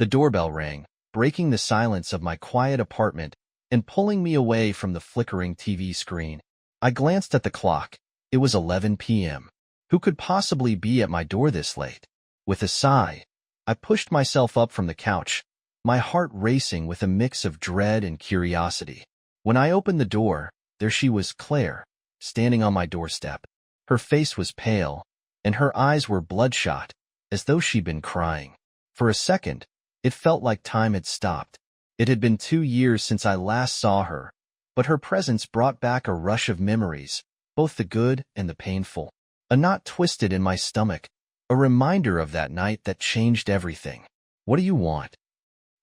The doorbell rang, breaking the silence of my quiet apartment and pulling me away from the flickering TV screen. I glanced at the clock. It was 11 p.m. Who could possibly be at my door this late? With a sigh, I pushed myself up from the couch, my heart racing with a mix of dread and curiosity. When I opened the door, there she was, Claire, standing on my doorstep. Her face was pale, and her eyes were bloodshot, as though she'd been crying. For a second, it felt like time had stopped. It had been 2 years since I last saw her, but her presence brought back a rush of memories, both the good and the painful. A knot twisted in my stomach, a reminder of that night that changed everything. "What do you want?"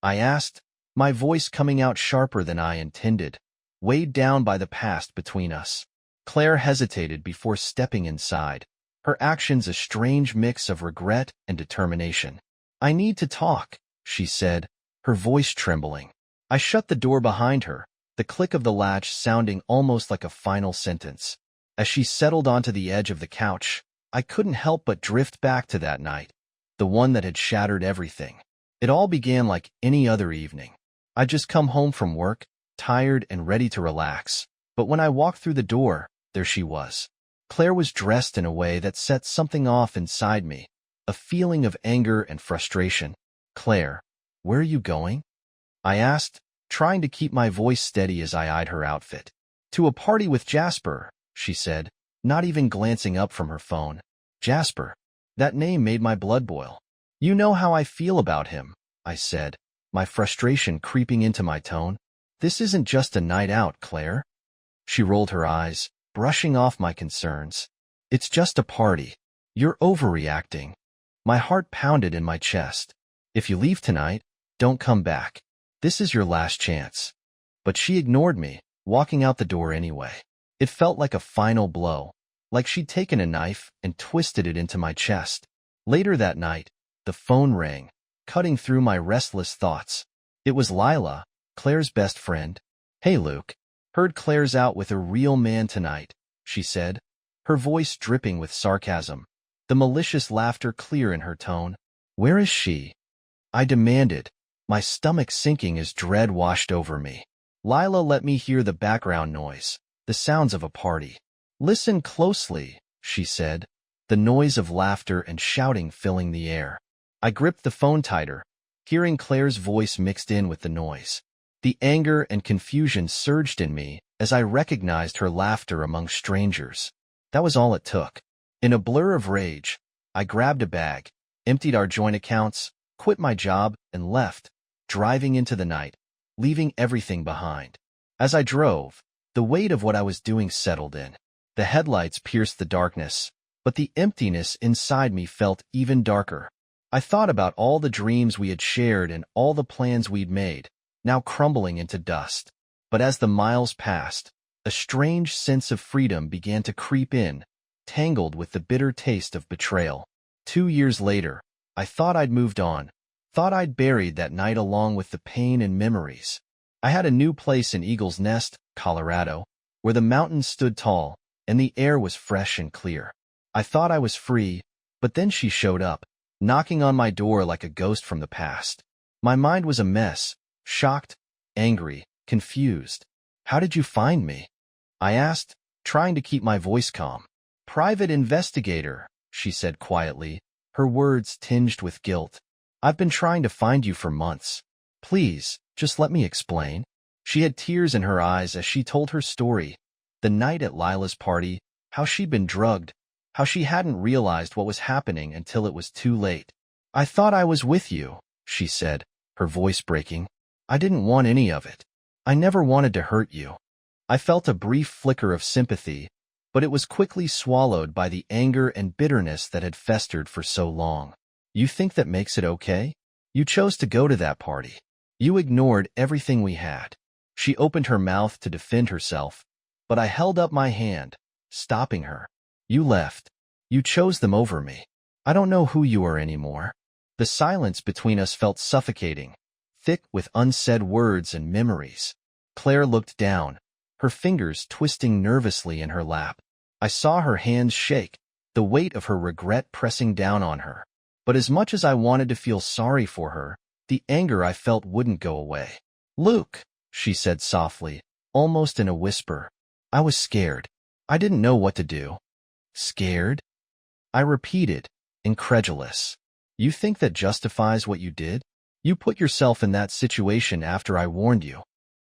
I asked, my voice coming out sharper than I intended, weighed down by the past between us. Claire hesitated before stepping inside, her actions a strange mix of regret and determination. "I need to talk," she said, her voice trembling. I shut the door behind her, the click of the latch sounding almost like a final sentence. As she settled onto the edge of the couch, I couldn't help but drift back to that night, the one that had shattered everything. It all began like any other evening. I'd just come home from work, tired and ready to relax. But when I walked through the door, there she was. Claire was dressed in a way that set something off inside me, a feeling of anger and frustration. "Claire, where are you going?" I asked, trying to keep my voice steady as I eyed her outfit. "To a party with Jasper," she said, not even glancing up from her phone. Jasper. That name made my blood boil. "You know how I feel about him," I said, my frustration creeping into my tone. "This isn't just a night out, Claire." She rolled her eyes, brushing off my concerns. "It's just a party. You're overreacting." My heart pounded in my chest. "If you leave tonight, don't come back. This is your last chance." But she ignored me, walking out the door anyway. It felt like a final blow, like she'd taken a knife and twisted it into my chest. Later that night, the phone rang, cutting through my restless thoughts. It was Lila, Claire's best friend. "Hey, Luke. Heard Claire's out with a real man tonight," she said, her voice dripping with sarcasm, the malicious laughter clear in her tone. "Where is she?" I demanded, my stomach sinking as dread washed over me. Lila let me hear the background noise, the sounds of a party. "Listen closely," she said, the noise of laughter and shouting filling the air. I gripped the phone tighter, hearing Claire's voice mixed in with the noise. The anger and confusion surged in me as I recognized her laughter among strangers. That was all it took. In a blur of rage, I grabbed a bag, emptied our joint accounts, quit my job, and left, driving into the night, leaving everything behind. As I drove, the weight of what I was doing settled in. The headlights pierced the darkness, but the emptiness inside me felt even darker. I thought about all the dreams we had shared and all the plans we'd made, now crumbling into dust. But as the miles passed, a strange sense of freedom began to creep in, tangled with the bitter taste of betrayal. 2 years later, I thought I'd moved on, thought I'd buried that night along with the pain and memories. I had a new place in Eagle's Nest, Colorado, where the mountains stood tall and the air was fresh and clear. I thought I was free, but then she showed up, knocking on my door like a ghost from the past. My mind was a mess, shocked, angry, confused. "How did you find me?" I asked, trying to keep my voice calm. "Private investigator," she said quietly, her words tinged with guilt. "I've been trying to find you for months. Please, just let me explain." She had tears in her eyes as she told her story. The night at Lila's party, how she'd been drugged, how she hadn't realized what was happening until it was too late. "I thought I was with you," she said, her voice breaking. "I didn't want any of it. I never wanted to hurt you." I felt a brief flicker of sympathy, but it was quickly swallowed by the anger and bitterness that had festered for so long. "You think that makes it okay? You chose to go to that party. You ignored everything we had." She opened her mouth to defend herself, but I held up my hand, stopping her. "You left. You chose them over me. I don't know who you are anymore." The silence between us felt suffocating, thick with unsaid words and memories. Claire looked down, her fingers twisting nervously in her lap. I saw her hands shake, the weight of her regret pressing down on her. But as much as I wanted to feel sorry for her, The anger I felt wouldn't go away. "Luke," she said softly, almost in a whisper. I was scared. I didn't know what to do. "Scared?" I repeated, incredulous. "You think that justifies what you did? You put yourself in that situation after I warned you."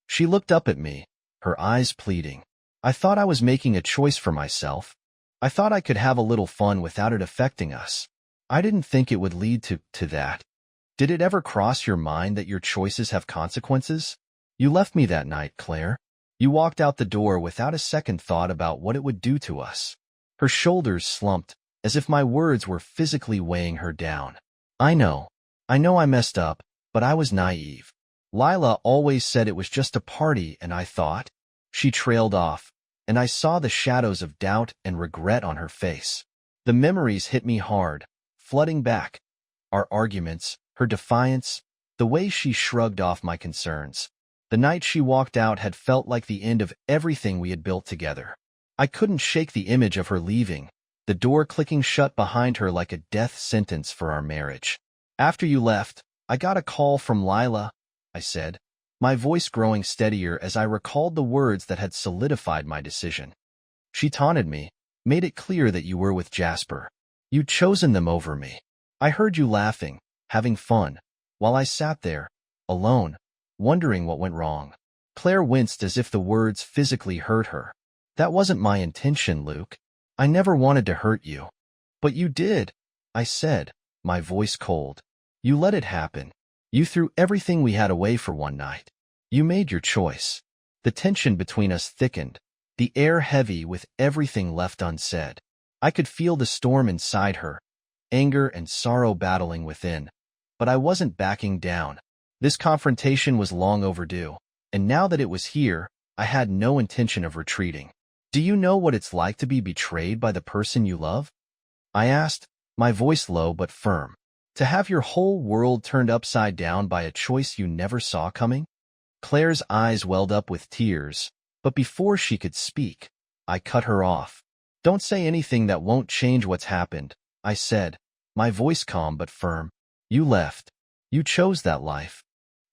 She looked up at me, her eyes pleading. "I thought I was making a choice for myself. I thought I could have a little fun without it affecting us. I didn't think it would lead to that. Did it ever cross your mind that your choices have consequences? You left me that night, Claire. You walked out the door without a second thought about what it would do to us." Her shoulders slumped, as if my words were physically weighing her down. I know I messed up, but I was naive. Lila always said it was just a party, and I thought. She trailed off, and I saw the shadows of doubt and regret on her face. The memories hit me hard, flooding back. Our arguments, her defiance, the way she shrugged off my concerns. The night she walked out had felt like the end of everything we had built together. I couldn't shake the image of her leaving, the door clicking shut behind her like a death sentence for our marriage. "After you left, I got a call from Lila," I said, my voice growing steadier as I recalled the words that had solidified my decision. "She taunted me, made it clear that you were with Jasper. You'd chosen them over me. I heard you laughing, having fun, while I sat there, alone, wondering what went wrong." Claire winced as if the words physically hurt her. "That wasn't my intention, Luke. I never wanted to hurt you." "But you did," I said, my voice cold. "You let it happen. You threw everything we had away for one night. You made your choice." The tension between us thickened, the air heavy with everything left unsaid. I could feel the storm inside her, anger and sorrow battling within. But I wasn't backing down. This confrontation was long overdue, and now that it was here, I had no intention of retreating. "Do you know what it's like to be betrayed by the person you love?" I asked, my voice low but firm. "To have your whole world turned upside down by a choice you never saw coming?" Claire's eyes welled up with tears, but before she could speak, I cut her off. "Don't say anything that won't change what's happened," I said, my voice calm but firm. "You left. You chose that life."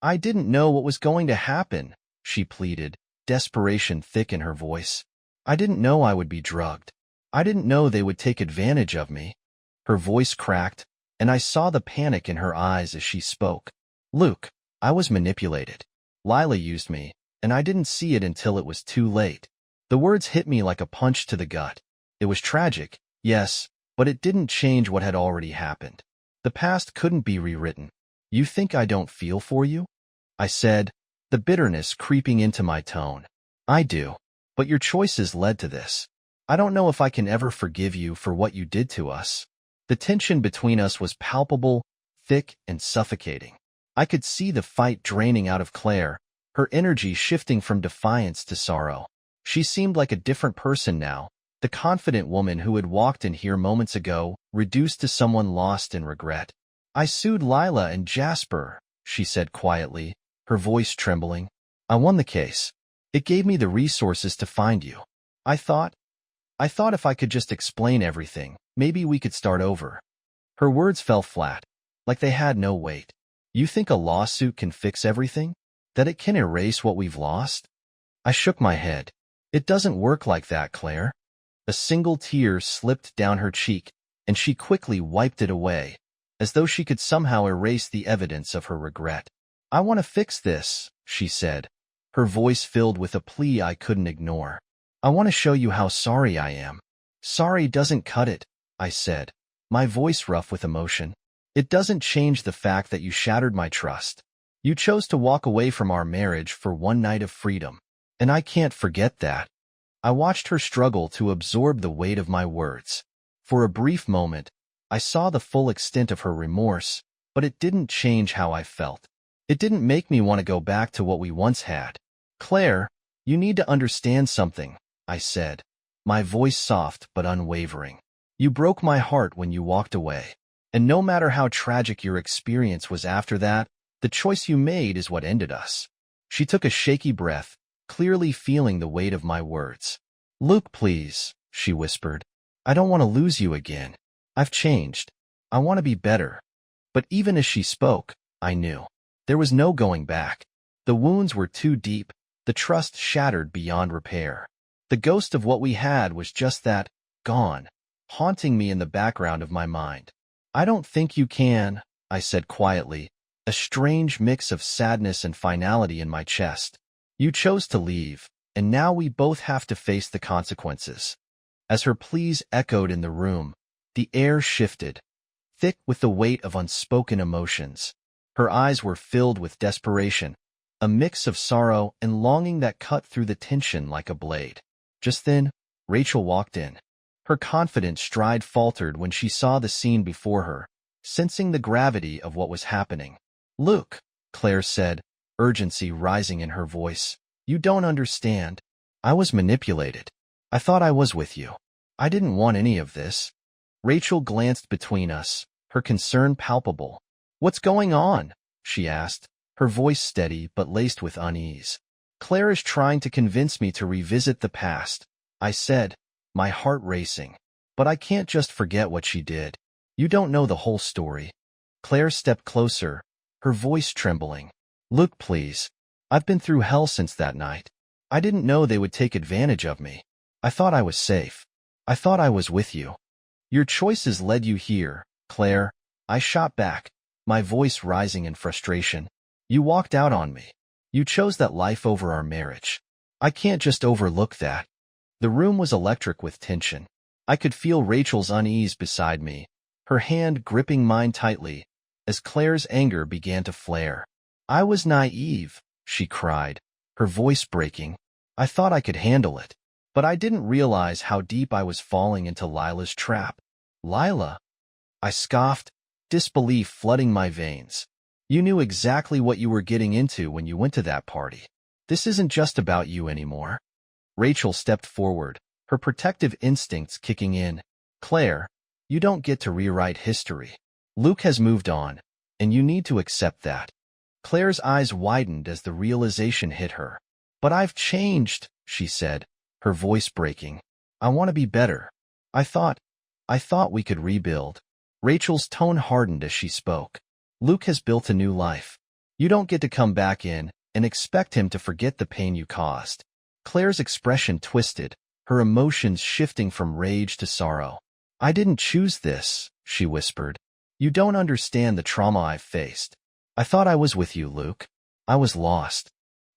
"I didn't know what was going to happen," she pleaded, desperation thick in her voice. "I didn't know I would be drugged. I didn't know they would take advantage of me." Her voice cracked, and I saw the panic in her eyes as she spoke. "Luke, I was manipulated. Lila used me, and I didn't see it until it was too late." The words hit me like a punch to the gut. It was tragic, yes, but it didn't change what had already happened. The past couldn't be rewritten. "You think I don't feel for you?" I said, the bitterness creeping into my tone. "I do, but your choices led to this. I don't know if I can ever forgive you for what you did to us." The tension between us was palpable, thick, and suffocating. I could see the fight draining out of Claire, her energy shifting from defiance to sorrow. She seemed like a different person now, the confident woman who had walked in here moments ago, reduced to someone lost in regret. "I sued Lila and Jasper," she said quietly, her voice trembling. "I won the case. It gave me the resources to find you. I thought if I could just explain everything, maybe we could start over." Her words fell flat, like they had no weight. "You think a lawsuit can fix everything? That it can erase what we've lost?" I shook my head. "It doesn't work like that, Claire." A single tear slipped down her cheek, and she quickly wiped it away, as though she could somehow erase the evidence of her regret. "I want to fix this," she said, her voice filled with a plea I couldn't ignore. "I want to show you how sorry I am." "Sorry doesn't cut it," I said, my voice rough with emotion. "It doesn't change the fact that you shattered my trust. You chose to walk away from our marriage for one night of freedom, and I can't forget that." I watched her struggle to absorb the weight of my words. For a brief moment, I saw the full extent of her remorse, but it didn't change how I felt. It didn't make me want to go back to what we once had. "Claire, you need to understand something," I said, my voice soft but unwavering. "You broke my heart when you walked away. And no matter how tragic your experience was after that, the choice you made is what ended us." She took a shaky breath, clearly feeling the weight of my words. "Luke, please," she whispered. "I don't want to lose you again. I've changed. I want to be better." But even as she spoke, I knew There was no going back. The wounds were too deep, the trust shattered beyond repair. The ghost of what we had was just that, gone, haunting me in the background of my mind. I don't think you can, I said quietly, a strange mix of sadness and finality in my chest. You chose to leave, and now we both have to face the consequences. As her pleas echoed in the room, the air shifted, thick with the weight of unspoken emotions. Her eyes were filled with desperation, a mix of sorrow and longing that cut through the tension like a blade. Just then, Rachel walked in. Her confident stride faltered when she saw the scene before her, sensing the gravity of what was happening. "Luke," Claire said, urgency rising in her voice. "You don't understand. I was manipulated. I thought I was with you. I didn't want any of this." Rachel glanced between us, her concern palpable. "What's going on?" she asked, her voice steady but laced with unease. "Claire is trying to convince me to revisit the past," I said, my heart racing. "But I can't just forget what she did. You don't know the whole story." Claire stepped closer, her voice trembling. "Luke, please. I've been through hell since that night. I didn't know they would take advantage of me. I thought I was safe. I thought I was with you." "Your choices led you here, Claire," I shot back, my voice rising in frustration. "You walked out on me. You chose that life over our marriage. I can't just overlook that." The room was electric with tension. I could feel Rachel's unease beside me, her hand gripping mine tightly, as Claire's anger began to flare. "I was naive," she cried, her voice breaking. "I thought I could handle it. But I didn't realize how deep I was falling into Lila's trap." "Lila?" I scoffed, disbelief flooding my veins. "You knew exactly what you were getting into when you went to that party. This isn't just about you anymore." Rachel stepped forward, her protective instincts kicking in. "Claire, you don't get to rewrite history. Luke has moved on, and you need to accept that." Claire's eyes widened as the realization hit her. "But I've changed," she said, her voice breaking. "I want to be better. I thought we could rebuild." Rachel's tone hardened as she spoke. "Luke has built a new life. You don't get to come back in and expect him to forget the pain you caused." Claire's expression twisted, her emotions shifting from rage to sorrow. "I didn't choose this," she whispered. "You don't understand the trauma I've faced. I thought I was with you, Luke. I was lost."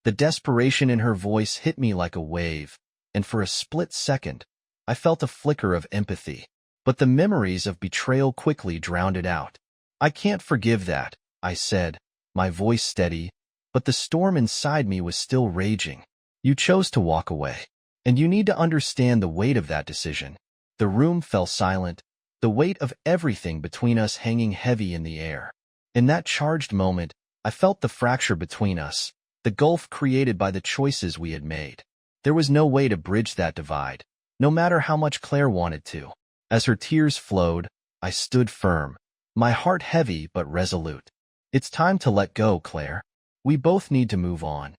The desperation in her voice hit me like a wave, and for a split second, I felt a flicker of empathy. But the memories of betrayal quickly drowned it out. "I can't forgive that," I said, my voice steady, but the storm inside me was still raging. "You chose to walk away, and you need to understand the weight of that decision." The room fell silent, the weight of everything between us hanging heavy in the air. In that charged moment, I felt the fracture between us, the gulf created by the choices we had made. There was no way to bridge that divide, no matter how much Claire wanted to. As her tears flowed, I stood firm, my heart heavy but resolute. "It's time to let go, Claire. We both need to move on."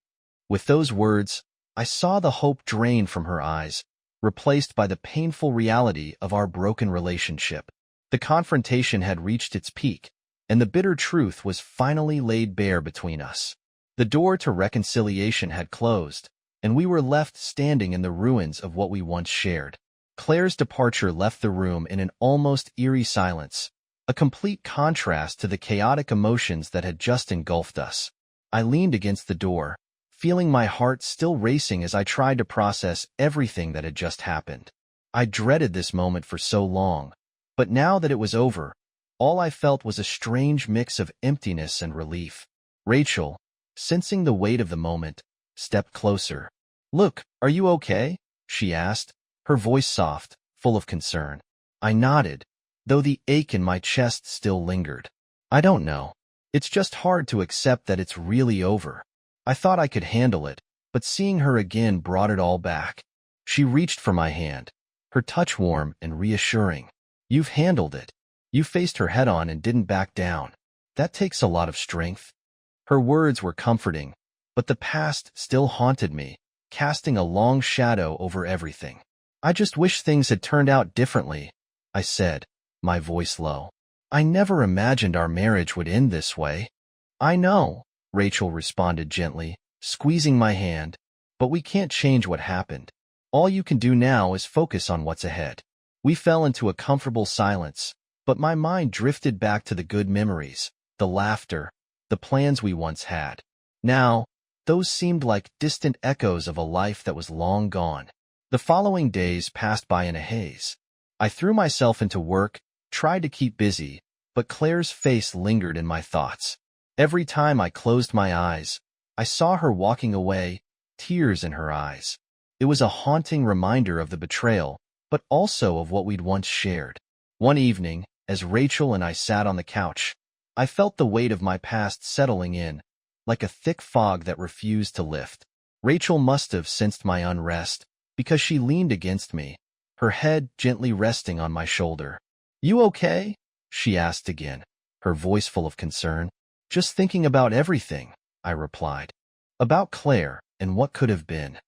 With those words, I saw the hope drain from her eyes, replaced by the painful reality of our broken relationship. The confrontation had reached its peak, and the bitter truth was finally laid bare between us. The door to reconciliation had closed, and we were left standing in the ruins of what we once shared. Claire's departure left the room in an almost eerie silence, a complete contrast to the chaotic emotions that had just engulfed us. I leaned against the door, feeling my heart still racing as I tried to process everything that had just happened. I dreaded this moment for so long, but now that it was over, all I felt was a strange mix of emptiness and relief. Rachel, sensing the weight of the moment, stepped closer. "Look, are you okay?" she asked, her voice soft, full of concern. I nodded, though the ache in my chest still lingered. "I don't know. It's just hard to accept that it's really over. I thought I could handle it, but seeing her again brought it all back." She reached for my hand, her touch warm and reassuring. "You've handled it. You faced her head-on and didn't back down. That takes a lot of strength." Her words were comforting, but the past still haunted me, casting a long shadow over everything. "I just wish things had turned out differently," I said, my voice low. "I never imagined our marriage would end this way." "I know," Rachel responded gently, squeezing my hand. But we can't change what happened. All you can do now is focus on what's ahead. We fell into a comfortable silence, but my mind drifted back to the good memories, the laughter, the plans we once had. Now, those seemed like distant echoes of a life that was long gone. The following days passed by in a haze. I threw myself into work, tried to keep busy, but Claire's face lingered in my thoughts. Every time I closed my eyes, I saw her walking away, tears in her eyes. It was a haunting reminder of the betrayal, but also of what we'd once shared. One evening, as Rachel and I sat on the couch, I felt the weight of my past settling in, like a thick fog that refused to lift. Rachel must have sensed my unrest, because she leaned against me, her head gently resting on my shoulder. "You okay?" she asked again, her voice full of concern. "Just thinking about everything," I replied. "About Claire and what could have been."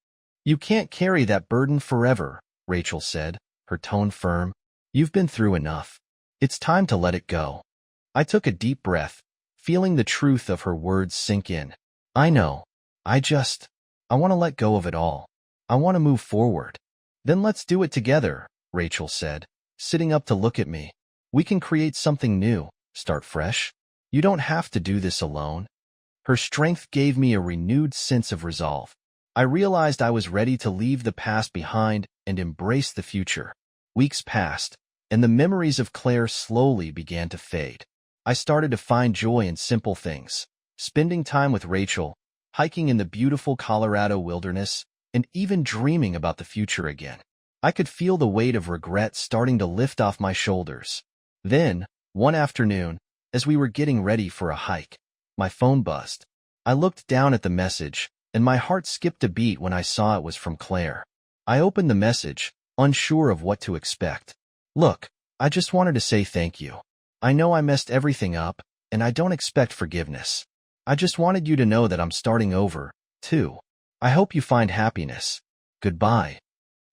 "You can't carry that burden forever," Rachel said, her tone firm. "You've been through enough. It's time to let it go." I took a deep breath, feeling the truth of her words sink in. "I know. I want to let go of it all. I want to move forward." "Then let's do it together," Rachel said, sitting up to look at me. "We can create something new, start fresh. You don't have to do this alone." Her strength gave me a renewed sense of resolve. I realized I was ready to leave the past behind and embrace the future. Weeks passed, and the memories of Claire slowly began to fade. I started to find joy in simple things, spending time with Rachel, hiking in the beautiful Colorado wilderness, and even dreaming about the future again. I could feel the weight of regret starting to lift off my shoulders. Then, one afternoon, as we were getting ready for a hike, my phone buzzed. I looked down at the message, and my heart skipped a beat when I saw it was from Claire. I opened the message, unsure of what to expect. "Look, I just wanted to say thank you. I know I messed everything up, and I don't expect forgiveness. I just wanted you to know that I'm starting over, too. I hope you find happiness. Goodbye."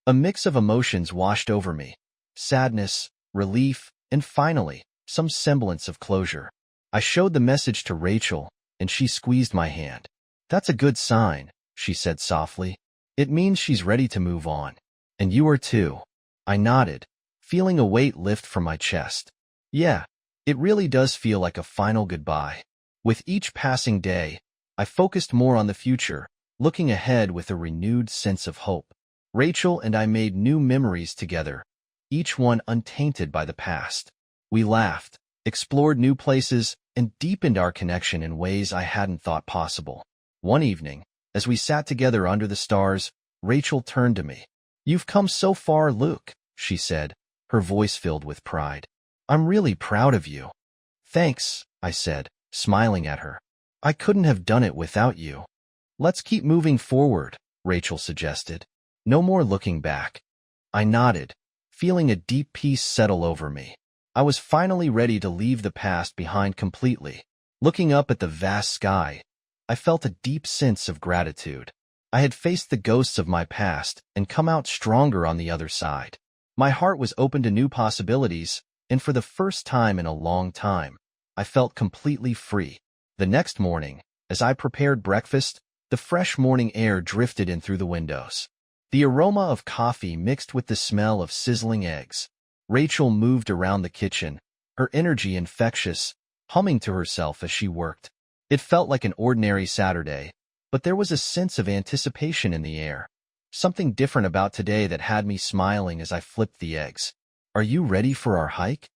A mix of emotions washed over me. Sadness, relief, and finally, some semblance of closure. I showed the message to Rachel, and she squeezed my hand. "That's a good sign," she said softly. "It means she's ready to move on. And you are too." I nodded, feeling a weight lift from my chest. "Yeah, it really does feel like a final goodbye." With each passing day, I focused more on the future, looking ahead with a renewed sense of hope. Rachel and I made new memories together, each one untainted by the past. We laughed, explored new places, and deepened our connection in ways I hadn't thought possible. One evening, as we sat together under the stars, Rachel turned to me. "You've come so far, Luke," she said, her voice filled with pride. "I'm really proud of you." "Thanks," I said, smiling at her. "I couldn't have done it without you." "Let's keep moving forward," Rachel suggested. "No more looking back." I nodded, feeling a deep peace settle over me. I was finally ready to leave the past behind completely. Looking up at the vast sky, I felt a deep sense of gratitude. I had faced the ghosts of my past and come out stronger on the other side. My heart was open to new possibilities, and for the first time in a long time, I felt completely free. The next morning, as I prepared breakfast, the fresh morning air drifted in through the windows. The aroma of coffee mixed with the smell of sizzling eggs. Rachel moved around the kitchen, her energy infectious, humming to herself as she worked. It felt like an ordinary Saturday, but there was a sense of anticipation in the air. Something different about today that had me smiling as I flipped the eggs. "Are you ready for our hike?"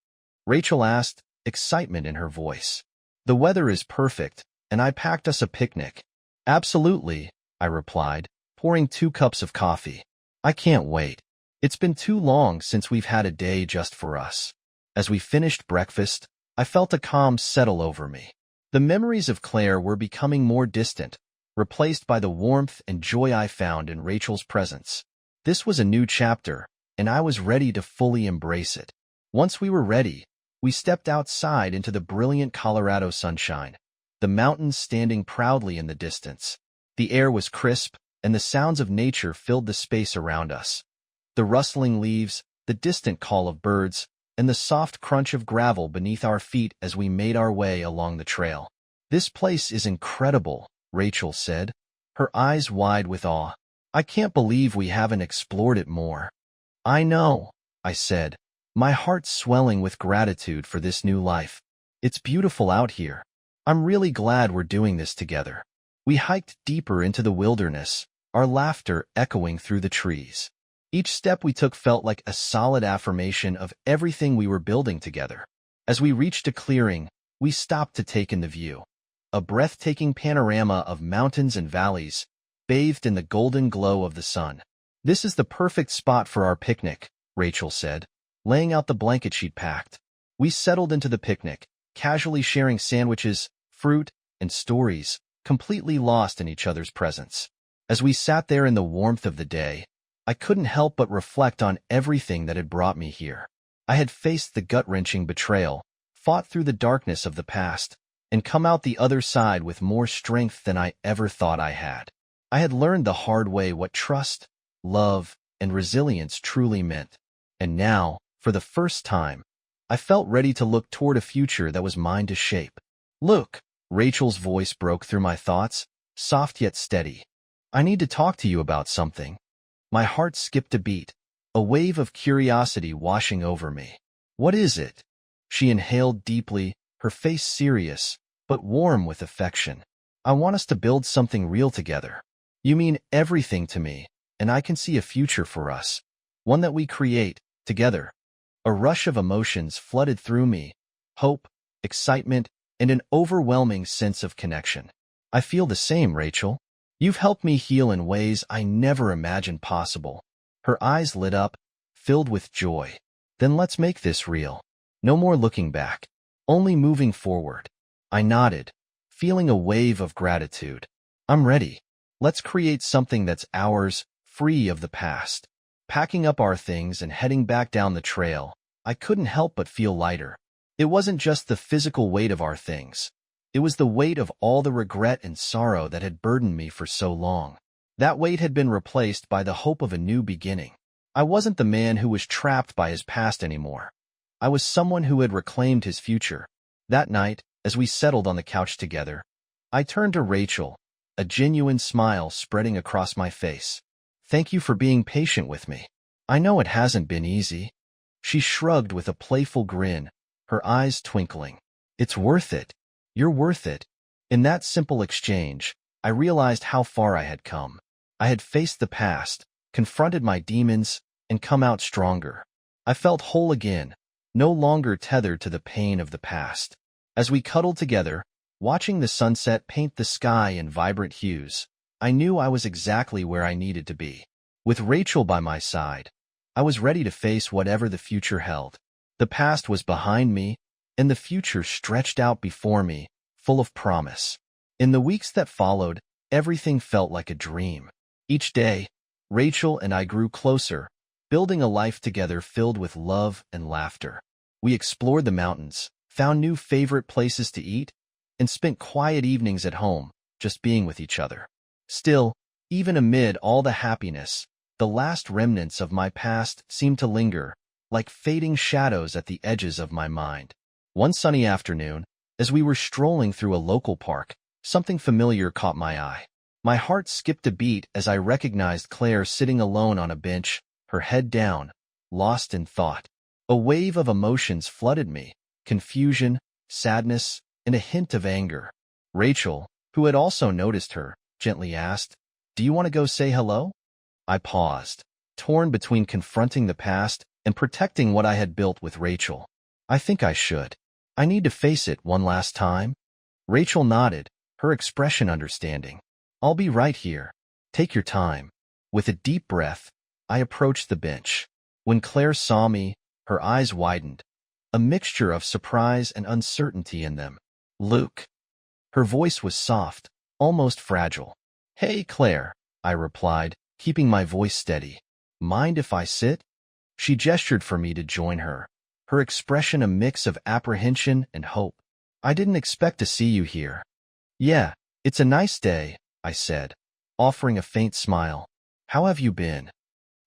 Rachel asked, excitement in her voice. "The weather is perfect, and I packed us a picnic." "Absolutely," I replied, pouring 2 cups of coffee. "I can't wait. It's been too long since we've had a day just for us." As we finished breakfast, I felt a calm settle over me. The memories of Claire were becoming more distant, replaced by the warmth and joy I found in Rachel's presence. This was a new chapter, and I was ready to fully embrace it. Once we were ready, we stepped outside into the brilliant Colorado sunshine, the mountains standing proudly in the distance. The air was crisp, and the sounds of nature filled the space around us. The rustling leaves, the distant call of birds, and the soft crunch of gravel beneath our feet as we made our way along the trail. This place is incredible, Rachel said, her eyes wide with awe. I can't believe we haven't explored it more. I know, I said, my heart swelling with gratitude for this new life. It's beautiful out here. I'm really glad we're doing this together. We hiked deeper into the wilderness, our laughter echoing through the trees. Each step we took felt like a solid affirmation of everything we were building together. As we reached a clearing, we stopped to take in the view. A breathtaking panorama of mountains and valleys, bathed in the golden glow of the sun. This is the perfect spot for our picnic, Rachel said, laying out the blanket she'd packed. We settled into the picnic, casually sharing sandwiches, fruit, and stories, completely lost in each other's presence. As we sat there in the warmth of the day, I couldn't help but reflect on everything that had brought me here. I had faced the gut-wrenching betrayal, fought through the darkness of the past, and come out the other side with more strength than I ever thought I had. I had learned the hard way what trust, love, and resilience truly meant. And now, for the first time, I felt ready to look toward a future that was mine to shape. Look, Rachel's voice broke through my thoughts, soft yet steady. I need to talk to you about something. My heart skipped a beat, a wave of curiosity washing over me. What is it? She inhaled deeply, her face serious, but warm with affection. I want us to build something real together. You mean everything to me, and I can see a future for us. One that we create, together. A rush of emotions flooded through me, hope, excitement, and an overwhelming sense of connection. I feel the same, Rachel. You've helped me heal in ways I never imagined possible. Her eyes lit up, filled with joy. Then let's make this real. No more looking back. Only moving forward. I nodded, feeling a wave of gratitude. I'm ready. Let's create something that's ours, free of the past. Packing up our things and heading back down the trail, I couldn't help but feel lighter. It wasn't just the physical weight of our things. It was the weight of all the regret and sorrow that had burdened me for so long. That weight had been replaced by the hope of a new beginning. I wasn't the man who was trapped by his past anymore. I was someone who had reclaimed his future. That night, as we settled on the couch together, I turned to Rachel, a genuine smile spreading across my face. Thank you for being patient with me. I know it hasn't been easy. She shrugged with a playful grin, her eyes twinkling. It's worth it. You're worth it. In that simple exchange, I realized how far I had come. I had faced the past, confronted my demons, and come out stronger. I felt whole again, no longer tethered to the pain of the past. As we cuddled together, watching the sunset paint the sky in vibrant hues, I knew I was exactly where I needed to be. With Rachel by my side, I was ready to face whatever the future held. The past was behind me, and the future stretched out before me, full of promise. In the weeks that followed, everything felt like a dream. Each day, Rachel and I grew closer, building a life together filled with love and laughter. We explored the mountains, found new favorite places to eat, and spent quiet evenings at home, just being with each other. Still, even amid all the happiness, the last remnants of my past seemed to linger, like fading shadows at the edges of my mind. One sunny afternoon, as we were strolling through a local park, something familiar caught my eye. My heart skipped a beat as I recognized Claire sitting alone on a bench, her head down, lost in thought. A wave of emotions flooded me, confusion, sadness, and a hint of anger. Rachel, who had also noticed her, gently asked, "Do you want to go say hello?" I paused, torn between confronting the past and protecting what I had built with Rachel. I think I should. I need to face it one last time. Rachel nodded, her expression understanding. I'll be right here. Take your time. With a deep breath, I approached the bench. When Claire saw me, her eyes widened, a mixture of surprise and uncertainty in them. Luke. Her voice was soft, almost fragile. Hey, Claire, I replied, keeping my voice steady. Mind if I sit? She gestured for me to join her, her expression a mix of apprehension and hope. I didn't expect to see you here. Yeah, it's a nice day, I said, offering a faint smile. How have you been?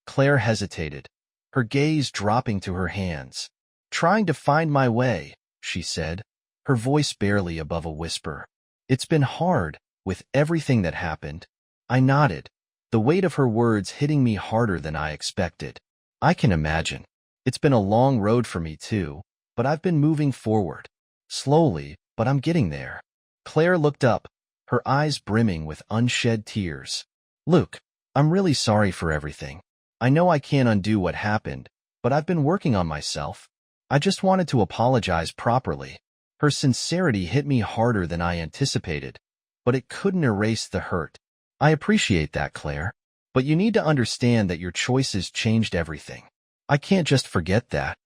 Claire hesitated, her gaze dropping to her hands. Trying to find my way, she said, her voice barely above a whisper. It's been hard, with everything that happened. I nodded, the weight of her words hitting me harder than I expected. I can imagine. It's been a long road for me too, but I've been moving forward. Slowly, but I'm getting there. Claire looked up, her eyes brimming with unshed tears. Luke, I'm really sorry for everything. I know I can't undo what happened, but I've been working on myself. I just wanted to apologize properly. Her sincerity hit me harder than I anticipated, but it couldn't erase the hurt. I appreciate that, Claire, but you need to understand that your choices changed everything. I can't just forget that.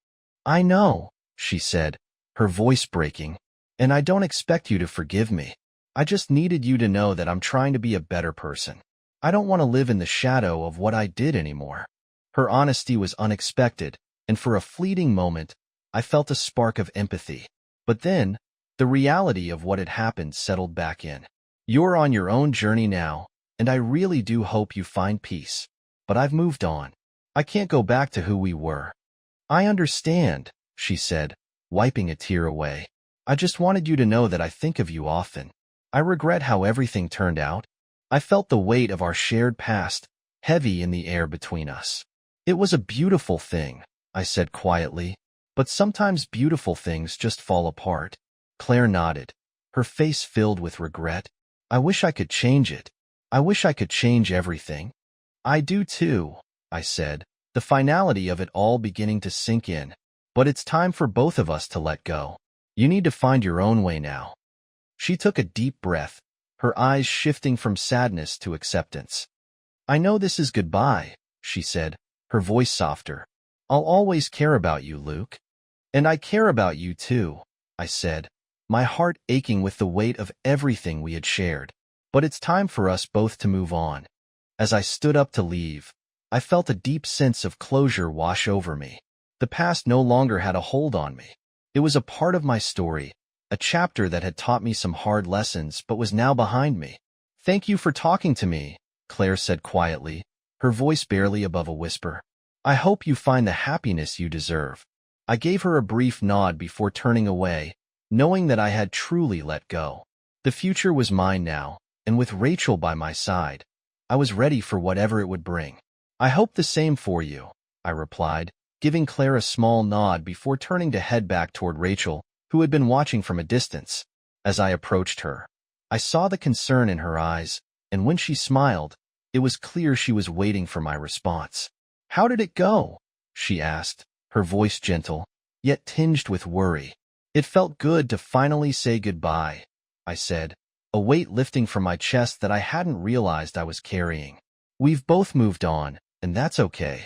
I know, she said, her voice breaking, and I don't expect you to forgive me. I just needed you to know that I'm trying to be a better person. I don't want to live in the shadow of what I did anymore. Her honesty was unexpected, and for a fleeting moment, I felt a spark of empathy. But then, the reality of what had happened settled back in. You're on your own journey now, and I really do hope you find peace. But I've moved on. I can't go back to who we were. I understand, she said, wiping a tear away. I just wanted you to know that I think of you often. I regret how everything turned out. I felt the weight of our shared past, heavy in the air between us. It was a beautiful thing, I said quietly, but sometimes beautiful things just fall apart. Claire nodded, her face filled with regret. I wish I could change it. I wish I could change everything. I do too, I said, the finality of it all beginning to sink in. But it's time for both of us to let go. You need to find your own way now. She took a deep breath, her eyes shifting from sadness to acceptance. I know this is goodbye, she said, her voice softer. I'll always care about you, Luke. And I care about you too, I said, my heart aching with the weight of everything we had shared. But it's time for us both to move on. As I stood up to leave, I felt a deep sense of closure wash over me. The past no longer had a hold on me. It was a part of my story, a chapter that had taught me some hard lessons but was now behind me. Thank you for talking to me, Claire said quietly, her voice barely above a whisper. I hope you find the happiness you deserve. I gave her a brief nod before turning away, knowing that I had truly let go. The future was mine now, and with Rachel by my side, I was ready for whatever it would bring. I hope the same for you, I replied, giving Claire a small nod before turning to head back toward Rachel, who had been watching from a distance. As I approached her, I saw the concern in her eyes, and when she smiled, it was clear she was waiting for my response. How did it go? She asked, her voice gentle, yet tinged with worry. It felt good to finally say goodbye, I said, a weight lifting from my chest that I hadn't realized I was carrying. We've both moved on, and that's okay.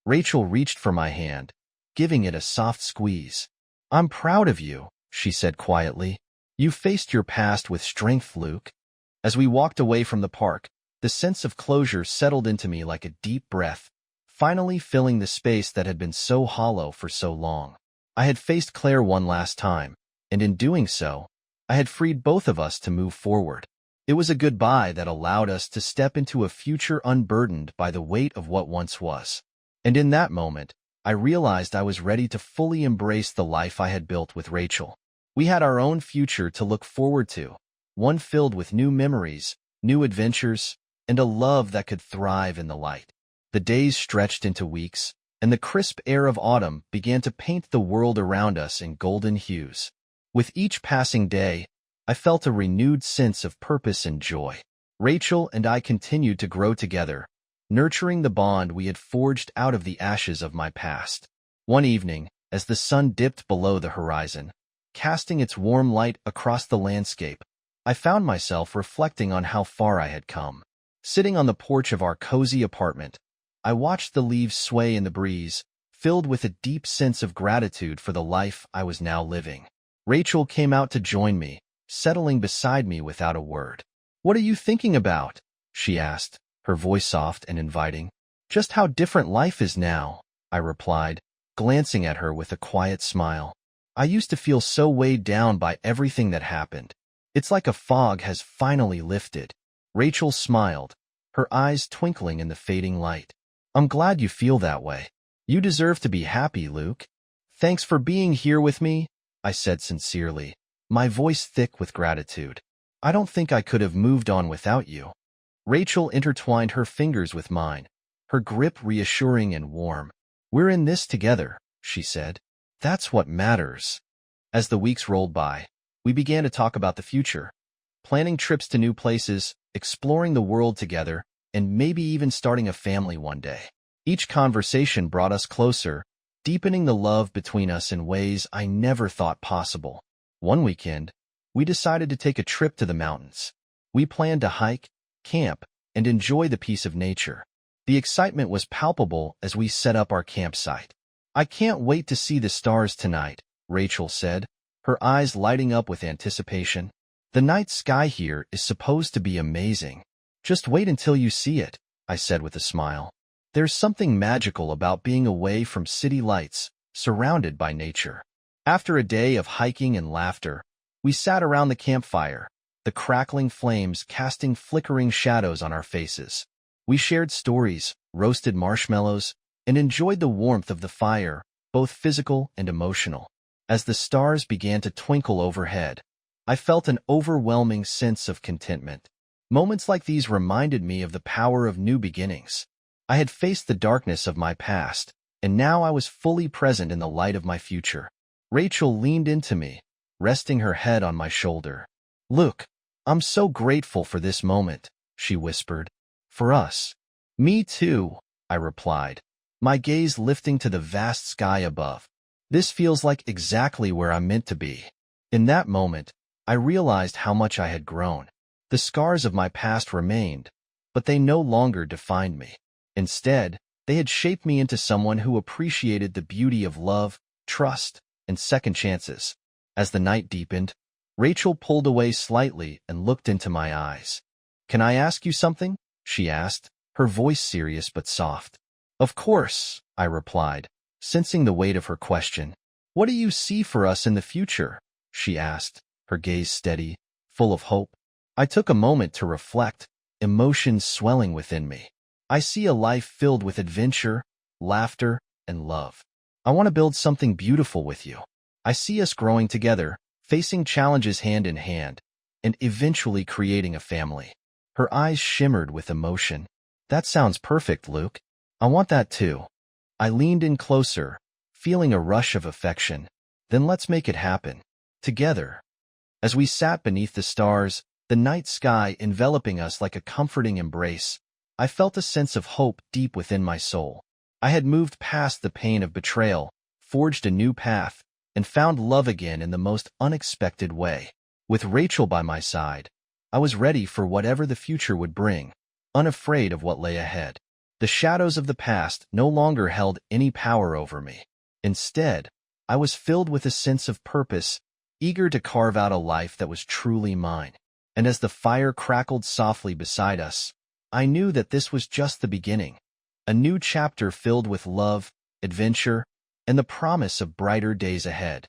Rachel reached for my hand, giving it a soft squeeze. I'm proud of you, she said quietly. You faced your past with strength, Luke. As we walked away from the park, the sense of closure settled into me like a deep breath, finally filling the space that had been so hollow for so long. I had faced Claire one last time, and in doing so, I had freed both of us to move forward. It was a goodbye that allowed us to step into a future unburdened by the weight of what once was. And in that moment, I realized I was ready to fully embrace the life I had built with Rachel. We had our own future to look forward to, one filled with new memories, new adventures, and a love that could thrive in the light. The days stretched into weeks, and the crisp air of autumn began to paint the world around us in golden hues. With each passing day, I felt a renewed sense of purpose and joy. Rachel and I continued to grow together, nurturing the bond we had forged out of the ashes of my past. One evening, as the sun dipped below the horizon, casting its warm light across the landscape, I found myself reflecting on how far I had come. Sitting on the porch of our cozy apartment, I watched the leaves sway in the breeze, filled with a deep sense of gratitude for the life I was now living. Rachel came out to join me, settling beside me without a word. "What are you thinking about?" she asked, her voice soft and inviting. "Just how different life is now," I replied, glancing at her with a quiet smile. "I used to feel so weighed down by everything that happened. It's like a fog has finally lifted." Rachel smiled, her eyes twinkling in the fading light. "I'm glad you feel that way. You deserve to be happy, Luke." "Thanks for being here with me," I said sincerely, my voice thick with gratitude. I don't think I could have moved on without you. Rachel intertwined her fingers with mine, her grip reassuring and warm. We're in this together, she said. That's what matters. As the weeks rolled by, we began to talk about the future, planning trips to new places, exploring the world together, and maybe even starting a family one day. Each conversation brought us closer, deepening the love between us in ways I never thought possible. One weekend, we decided to take a trip to the mountains. We planned to hike, camp, and enjoy the peace of nature. The excitement was palpable as we set up our campsite. I can't wait to see the stars tonight, Rachel said, her eyes lighting up with anticipation. The night sky here is supposed to be amazing. Just wait until you see it, I said with a smile. There's something magical about being away from city lights, surrounded by nature. After a day of hiking and laughter, we sat around the campfire, the crackling flames casting flickering shadows on our faces. We shared stories, roasted marshmallows, and enjoyed the warmth of the fire, both physical and emotional. As the stars began to twinkle overhead, I felt an overwhelming sense of contentment. Moments like these reminded me of the power of new beginnings. I had faced the darkness of my past, and now I was fully present in the light of my future. Rachel leaned into me, resting her head on my shoulder. Look, I'm so grateful for this moment, she whispered. For us. Me too, I replied, my gaze lifting to the vast sky above. This feels like exactly where I'm meant to be. In that moment, I realized how much I had grown. The scars of my past remained, but they no longer defined me. Instead, they had shaped me into someone who appreciated the beauty of love, trust, and second chances. As the night deepened, Rachel pulled away slightly and looked into my eyes. Can I ask you something? She asked, her voice serious but soft. Of course, I replied, sensing the weight of her question. What do you see for us in the future? She asked, her gaze steady, full of hope. I took a moment to reflect, emotions swelling within me. I see a life filled with adventure, laughter, and love. I want to build something beautiful with you. I see us growing together, facing challenges hand in hand, and eventually creating a family. Her eyes shimmered with emotion. That sounds perfect, Luke. I want that too. I leaned in closer, feeling a rush of affection. Then let's make it happen. Together. As we sat beneath the stars, the night sky enveloping us like a comforting embrace, I felt a sense of hope deep within my soul. I had moved past the pain of betrayal, forged a new path, and found love again in the most unexpected way. With Rachel by my side, I was ready for whatever the future would bring, unafraid of what lay ahead. The shadows of the past no longer held any power over me. Instead, I was filled with a sense of purpose, eager to carve out a life that was truly mine. And as the fire crackled softly beside us, I knew that this was just the beginning, a new chapter filled with love, adventure, and the promise of brighter days ahead.